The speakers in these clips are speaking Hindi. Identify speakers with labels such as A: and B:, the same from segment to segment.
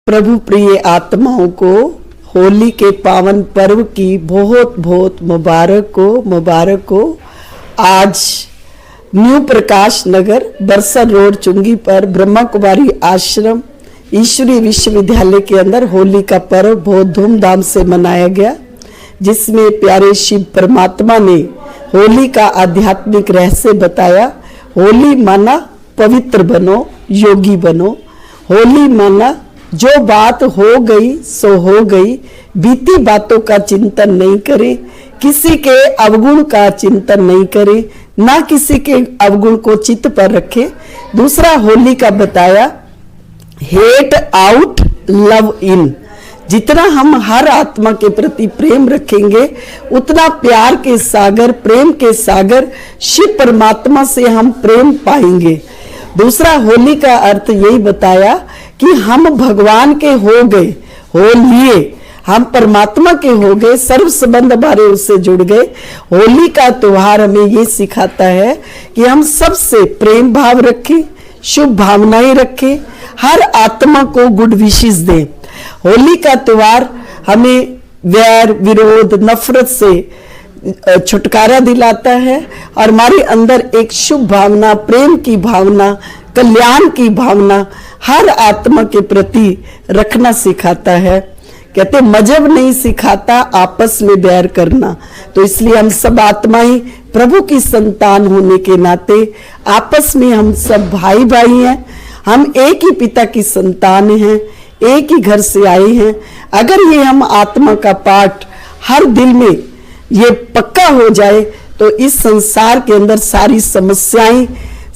A: प्रभु प्रिय आत्माओं को होली के पावन पर्व की बहुत बहुत मुबारक हो। आज न्यू प्रकाश नगर बरसर रोड चुंगी पर ब्रह्मा कुमारी आश्रम ईश्वरीय विश्वविद्यालय के अंदर होली का पर्व बहुत धूमधाम से मनाया गया, जिसमें प्यारे शिव परमात्मा ने होली का आध्यात्मिक रहस्य बताया। होली माना पवित्र बनो, योगी बनो। होली माना जो बात हो गई सो हो गई, बीती बातों का चिंतन नहीं करे, किसी के अवगुण का चिंतन नहीं करे, ना किसी के अवगुण को चित्त पर रखे। दूसरा होली का बताया हेट आउट लव इन। जितना हम हर आत्मा के प्रति प्रेम रखेंगे, उतना प्यार के सागर, प्रेम के सागर शिव परमात्मा से हम प्रेम पाएंगे। दूसरा होली का अर्थ यही बताया कि हम भगवान के हो गए, हो लिए, हम परमात्मा के हो गए, सर्व संबंध हमारे उससे जुड़ गए। होली का त्योहार हमें ये सिखाता है कि हम सबसे प्रेम भाव रखें, शुभ भावनाएं रखें, हर आत्मा को गुड विशेस दें। होली का त्योहार हमें वैर, विरोध, नफरत से छुटकारा दिलाता है और हमारे अंदर एक शुभ भावना, प्रेम की भावना, कल्याण की भावना हर आत्मा के प्रति रखना सिखाता है। कहते मजहब नहीं सिखाता आपस में बैर करना। तो इसलिए हम सब आत्माएं प्रभु की संतान होने के नाते आपस में हम सब भाई भाई हैं। हम एक ही पिता की संतान हैं, एक ही घर से आए हैं। अगर ये हम आत्मा का पाठ हर दिल में ये पक्का हो जाए तो इस संसार के अंदर सारी समस्याएं,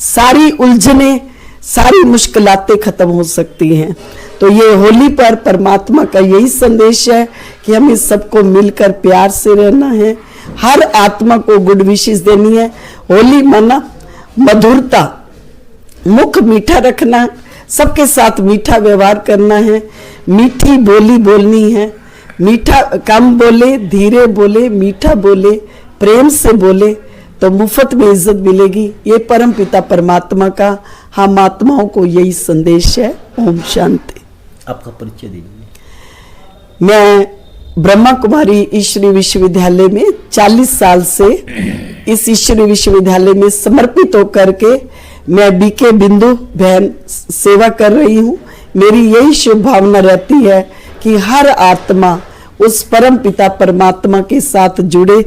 A: सारी उलझने, सारी मुश्किलातें खत्म हो सकती हैं। तो ये होली पर परमात्मा का यही संदेश है कि हमें सबको मिलकर प्यार से रहना है, हर आत्मा को गुड विशेस देनी है। होली माना मधुरता, मुख मीठा रखना, सबके साथ मीठा व्यवहार करना है, मीठी बोली बोलनी है, मीठा कम बोले, धीरे बोले, मीठा बोले, प्रेम से बोले तो मुफ्त में इज्जत मिलेगी। ये परम पिता परमात्मा का हम आत्माओं को यही संदेश है। ओम शांति।
B: आपका परिचय दीजिए।
A: मैं ब्रह्मा कुमारी ईश्वरीय विश्वविद्यालय में 40 साल से इस ईश्वरीय विश्वविद्यालय में समर्पित होकर के मैं बीके बिंदु बहन सेवा कर रही हूँ। मेरी यही शुभ भावना रहती है कि हर आत्मा उस परम पिता परमात्मा के साथ जुड़े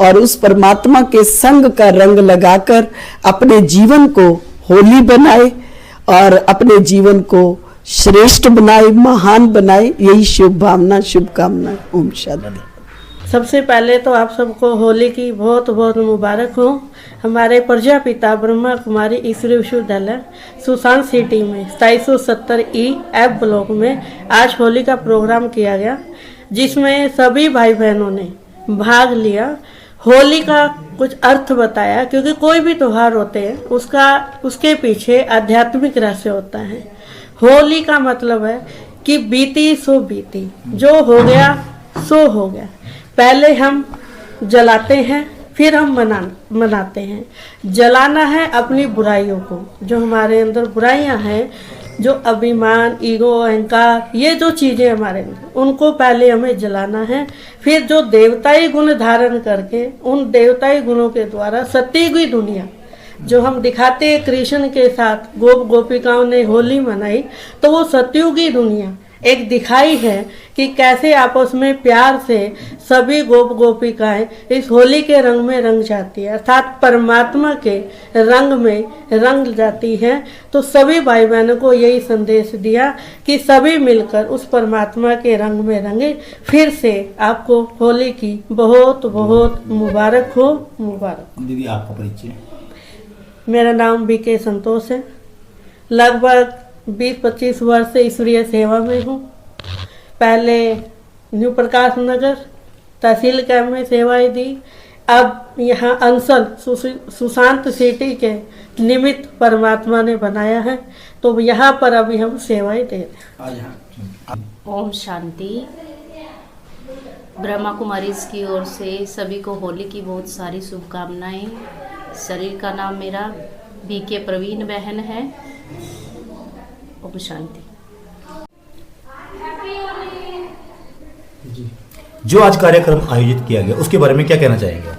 A: और उस परमात्मा के संग का रंग लगाकर अपने जीवन को होली बनाए और अपने जीवन को श्रेष्ठ बनाए, महान बनाए। यही शुभ भावना, शुभकामना। ओम शांति।
C: सबसे पहले तो आप सबको होली की बहुत बहुत मुबारक हो। हमारे प्रजापिता ब्रह्मा कुमारी ईश्वरीय विश्वविद्यालय सुशांत सिटी में 2770 एफ ब्लॉक में आज होली का प्रोग्राम किया गया, जिसमें सभी भाई बहनों ने भाग लिया। होली का कुछ अर्थ बताया, क्योंकि कोई भी त्योहार होते हैं उसके पीछे आध्यात्मिक रहस्य होता है। होली का मतलब है कि बीती सो बीती, जो हो गया सो हो गया। पहले हम जलाते हैं, फिर हम मनाते हैं। जलाना है अपनी बुराइयों को, जो हमारे अंदर बुराइयां हैं, जो अभिमान, ईगो, अहंकार, ये जो चीज़ें हमारे अंदर, उनको पहले हमें जलाना है। फिर जो देवताई गुण धारण करके उन देवताई गुणों के द्वारा सत्युगी दुनिया जो हम दिखाते हैं, कृष्ण के साथ गोप गोपिकाओं ने होली मनाई, तो वो सत्युगी दुनिया एक दिखाई है कि कैसे आपस में प्यार से सभी गोप गोपिकाएं इस होली के रंग में रंग जाती है, अर्थात परमात्मा के रंग में रंग जाती है। तो सभी भाई बहनों को यही संदेश दिया कि सभी मिलकर उस परमात्मा के रंग में रंगे। फिर से आपको होली की बहुत बहुत मुबारक हो। मुबारक।
B: दीदी आपका परिचय।
C: मेरा नाम बीके संतोष है। लगभग 20-25 वर्ष से ईश्वरीय सेवा में हूँ। पहले न्यू प्रकाश नगर तहसील कैंप में सेवाएं दी। अब यहाँ अंसल सुशांत सिटी के निमित्त परमात्मा ने बनाया है, तो यहाँ पर अभी हम सेवाएं दे रहे हैं।
D: ओम शांति। ब्रह्मा कुमारी की ओर से सभी को होली की बहुत सारी शुभकामनाएं। शरीर का नाम मेरा बीके प्रवीण बहन है। ओम शांति।
B: जो आज कार्यक्रम आयोजित किया गया उसके बारे में क्या कहना चाहेंगे?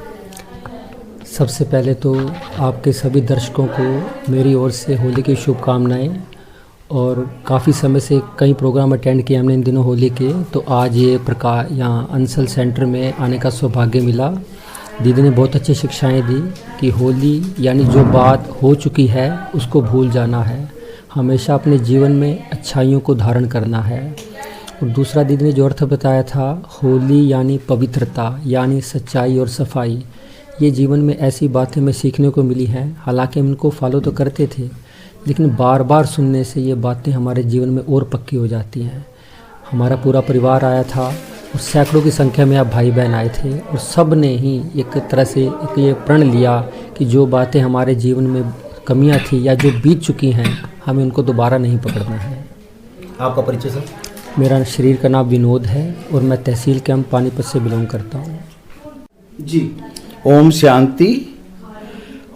E: सबसे पहले तो आपके सभी दर्शकों को मेरी ओर से होली की शुभकामनाएं। और काफ़ी समय से कई प्रोग्राम अटेंड किए हमने इन दिनों होली के, तो आज ये यहाँ अंसल सेंटर में आने का सौभाग्य मिला। दीदी ने बहुत अच्छी शिक्षाएं दी कि होली यानी जो बात हो चुकी है उसको भूल जाना है, हमेशा अपने जीवन में अच्छाइयों को धारण करना है। और दूसरा दीदी ने जो अर्थ बताया था, होली यानी पवित्रता, यानी सच्चाई और सफाई। ये जीवन में ऐसी बातें हमें सीखने को मिली हैं, हालांकि हम इनको फॉलो तो करते थे, लेकिन बार बार सुनने से ये बातें हमारे जीवन में और पक्की हो जाती हैं। हमारा पूरा परिवार आया था और सैकड़ों की संख्या में आप भाई बहन आए थे, और सब ने ही एक तरह से एक ये प्रण लिया कि जो बातें हमारे जीवन में कमियां थी या जो बीत चुकी हैं, हमें उनको दोबारा नहीं पकड़ना है।
B: आपका परिचय सर?
E: मेरा शरीर का नाम विनोद है और मैं तहसील कैंप पानीपत से बिलोंग करता हूँ।
F: जी, ओम शांति।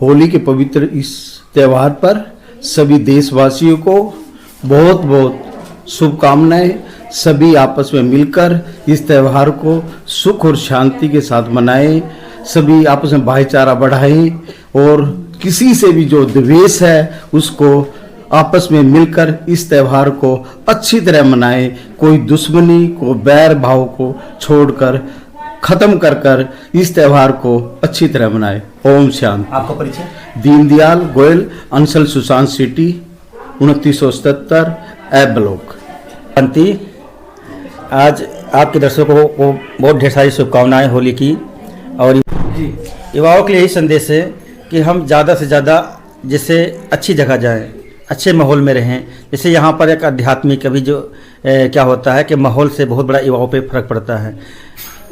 F: होली के पवित्र इस त्यौहार पर सभी देशवासियों को बहुत बहुत शुभकामनाएं। सभी आपस में मिलकर इस त्यौहार को सुख और शांति के साथ मनाएं, सभी आपस में भाईचारा बढ़ाएं और किसी से भी जो द्वेष है उसको आपस में मिलकर इस त्यौहार को अच्छी तरह मनाएं। कोई दुश्मनी को, बैर भाव को छोड़कर खत्म कर इस त्यौहार को अच्छी तरह मनाएं। ओम शांति।
B: आपका परिचय?
F: दीनदयाल गोयल, अंसल सुशांत सिटी, 2977 ए ब्लॉक।
G: शांति। आज आपके दर्शकों को बहुत ढेर सारी शुभकामनाएं होली की। और युवाओं के लिए यही संदेश है कि हम ज़्यादा से ज़्यादा जैसे अच्छी जगह जाएं, अच्छे माहौल में रहें। जैसे यहाँ पर एक आध्यात्मिक अभी जो क्या होता है कि माहौल से बहुत बड़ा युवाओं पे फर्क पड़ता है।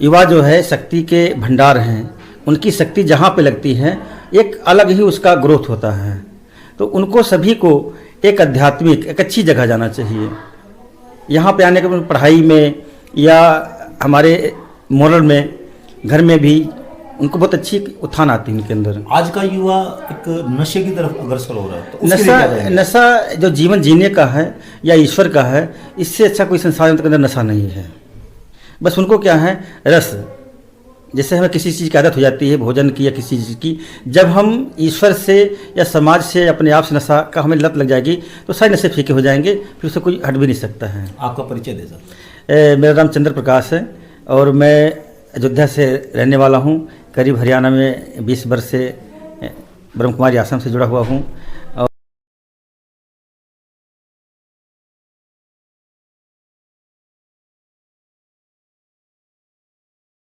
G: युवा जो है शक्ति के भंडार हैं, उनकी शक्ति जहाँ पे लगती है एक अलग ही उसका ग्रोथ होता है। तो उनको सभी को एक आध्यात्मिक एक अच्छी जगह जाना चाहिए। यहाँ पे आने के बाद पढ़ाई में या हमारे मोरल में, घर में भी उनको बहुत अच्छी उत्थान आती है उनके अंदर।
B: आज का युवा एक नशे की तरफ अग्रसर हो रहा है, तो उसके लिए क्या कहेंगे?
G: नशा जो जीवन जीने का है या ईश्वर का है, इससे अच्छा कोई संसार के अंदर नशा नहीं है। बस उनको क्या है, रस। जैसे हमें किसी चीज़ की आदत हो जाती है, भोजन की या किसी चीज़ की, जब हम ईश्वर से या समाज से अपने आप से नशा का हमें लत लग जाएगी तो सारे नशे फीके हो जाएंगे, फिर उससे कोई हट भी नहीं सकता है।
B: आपका परिचय दे सर?
G: मेरा नाम चंद्र प्रकाश है और मैं अयोध्या से रहने वाला हूँ। करीब हरियाणा में 20 वर्ष से ब्रह्म कुमारी आश्रम से जुड़ा हुआ हूँ